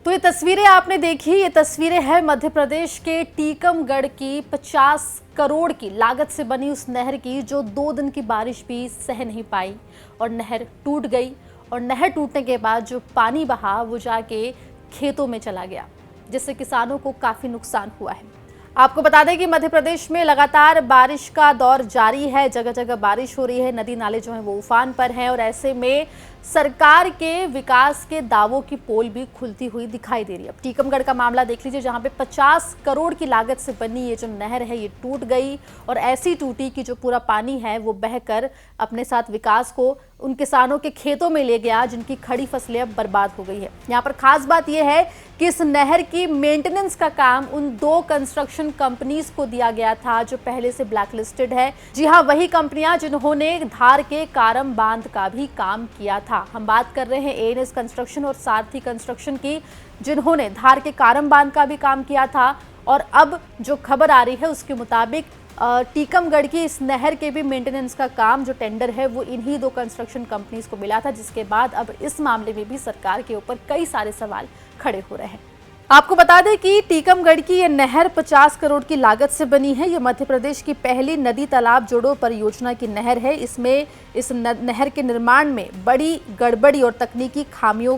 तो ये तस्वीरें आपने देखी, ये तस्वीरें हैं मध्य प्रदेश के टीकमगढ़ की 50 करोड़ की लागत से बनी उस नहर की, जो 2 दिन की बारिश भी सह नहीं पाई और नहर टूट गई। और नहर टूटने के बाद जो पानी बहा वो जाके खेतों में चला गया, जिससे किसानों को काफी नुकसान हुआ है। आपको बता दें कि मध्य प्रदेश में लगातार बारिश का दौर जारी है, जगह जगह बारिश हो रही है, नदी नाले जो हैं वो उफान पर हैं और ऐसे में सरकार के विकास के दावों की पोल भी खुलती हुई दिखाई दे रही है। अब टीकमगढ़ का मामला देख लीजिए, जहां पे 50 करोड़ की लागत से बनी ये जो नहर है ये टूट गई और ऐसी टूटी कि जो पूरा पानी है वो बहकर अपने साथ विकास को उन किसानों के खेतों में ले गया, जिनकी खड़ी फसलें अब बर्बाद हो गई है। यहाँ पर खास बात यह है कि इस नहर की मेंटेनेंस का काम उन 2 कंस्ट्रक्शन कंपनीज को दिया गया था जो पहले से ब्लैक लिस्टेड है। जी हाँ, वही कंपनियां जिन्होंने धार के कारम बांध का भी काम किया था। हम बात कर रहे हैं एएनएस कंस्ट्रक्शन और सारथी कंस्ट्रक्शन की, जिन्होंने धार के कारम बांध का भी काम किया था। और अब जो खबर आ रही है उसके मुताबिक टीकमगढ़ की इस नहर के भी मेंटेनेंस का काम जो टेंडर है वो इन्हीं 2 कंस्ट्रक्शन कंपनीज को मिला था, जिसके बाद अब इस मामले में भी सरकार के ऊपर कई सारे सवाल खड़े हो रहे हैं। आपको बता दें कि टीकमगढ़ की यह नहर 50 करोड़ की लागत से बनी है। यह मध्य प्रदेश की पहली नदी तालाब जोड़ो परियोजना की नहर है। इसमें इस नहर के निर्माण में बड़ी गड़बड़ी और तकनीकी खामियों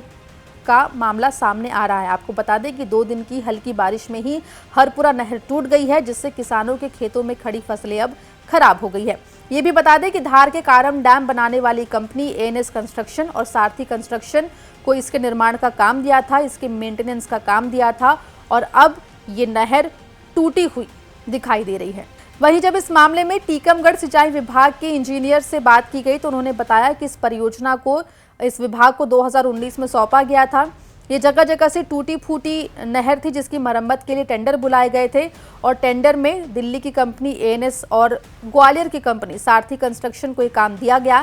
का मामला सामने आ रहा है। आपको बता दें कि 2 दिन की हल्की बारिश में ही हरपुरा नहर टूट गई है, जिससे किसानों के खेतों में खड़ी फसलें अब खराब हो गई है। ये भी बता दें कि धार के कारम डैम बनाने वाली कंपनी एएनएस कंस्ट्रक्शन और सारथी कंस्ट्रक्शन को इसके निर्माण का काम दिया था, इसके मेंटेनेंस का काम दिया था और अब ये नहर टूटी हुई दिखाई दे रही है। वहीं जब इस मामले में टीकमगढ़ सिंचाई विभाग के इंजीनियर से बात की गई तो उन्होंने बताया कि इस परियोजना को इस विभाग को 2019 में सौंपा गया था। ये जगह जगह से टूटी फूटी नहर थी, जिसकी मरम्मत के लिए टेंडर बुलाए गए थे और टेंडर में दिल्ली की कंपनी एएनएस और ग्वालियर की कंपनी सारथी कंस्ट्रक्शन को ये काम दिया गया।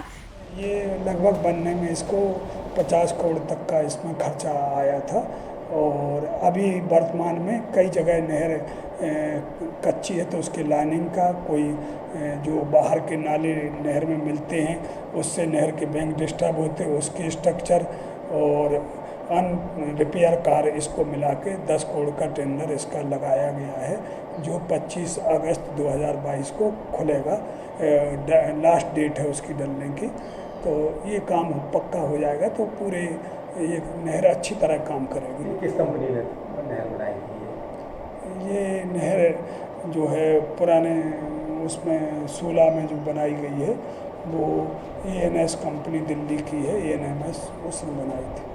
ये लगभग बनने में इसको 50 करोड़ तक का इसमें खर्चा आया था और अभी वर्तमान में कई जगह नहर कच्ची है तो उसकी लाइनिंग का कोई जो बाहर के नाले नहर में मिलते हैं उससे नहर के बैंक डिस्टर्ब होते हैं, उसके स्ट्रक्चर और रिपेयर कार्य इसको मिला के 10 करोड़ का टेंडर इसका लगाया गया है, जो 25 अगस्त 2022 को खुलेगा। लास्ट डेट है उसकी डलने की। तो ये काम पक्का हो जाएगा तो पूरे ये नहर अच्छी तरह काम करेगी। किस कंपनी ने नहर बनाई थी? ये नहर जो है पुराने उसमें सूला में जो बनाई गई है वो एएनएस कंपनी दिल्ली की है, एएनएमएस उसने बनाई थी।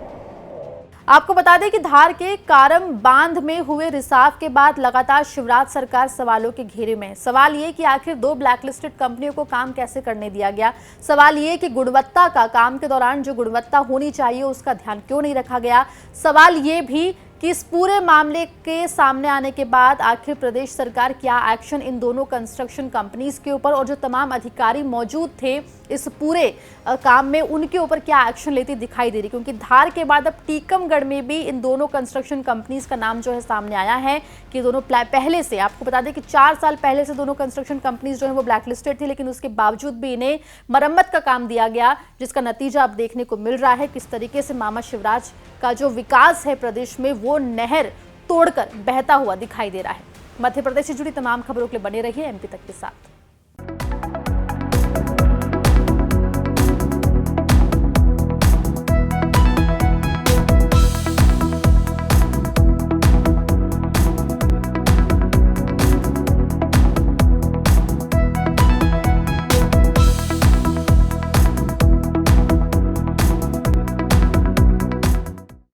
आपको बता दें कि धार के कारम बांध में हुए रिसाव के बाद लगातार शिवराज सरकार सवालों के घेरे में है। सवाल ये कि आखिर 2 ब्लैकलिस्टेड कंपनियों को काम कैसे करने दिया गया। सवाल ये कि गुणवत्ता का, काम के दौरान जो गुणवत्ता होनी चाहिए उसका ध्यान क्यों नहीं रखा गया। सवाल ये भी कि इस पूरे मामले के सामने आने के बाद आखिर प्रदेश सरकार क्या एक्शन इन दोनों कंस्ट्रक्शन कंपनीज के ऊपर और जो तमाम अधिकारी मौजूद थे इस पूरे काम में उनके ऊपर क्या एक्शन लेती दिखाई दे रही, क्योंकि धार के बाद अब टीकमगढ़ में भी इन दोनों कंस्ट्रक्शन कंपनीज का नाम जो है सामने आया है कि दोनों पहले से, आपको बता दें कि 4 साल पहले से दोनों कंस्ट्रक्शन कंपनीज जो है वो ब्लैक लिस्टेड थी, लेकिन उसके बावजूद भी इन्हें मरम्मत का काम दिया गया, जिसका नतीजा अब देखने को मिल रहा है किस तरीके से मामा शिवराज का जो विकास है प्रदेश में वो नहर तोड़कर बहता हुआ दिखाई दे रहा है। मध्य प्रदेश से जुड़ी तमाम खबरों के लिए बने रहिए एमपी तक के साथ।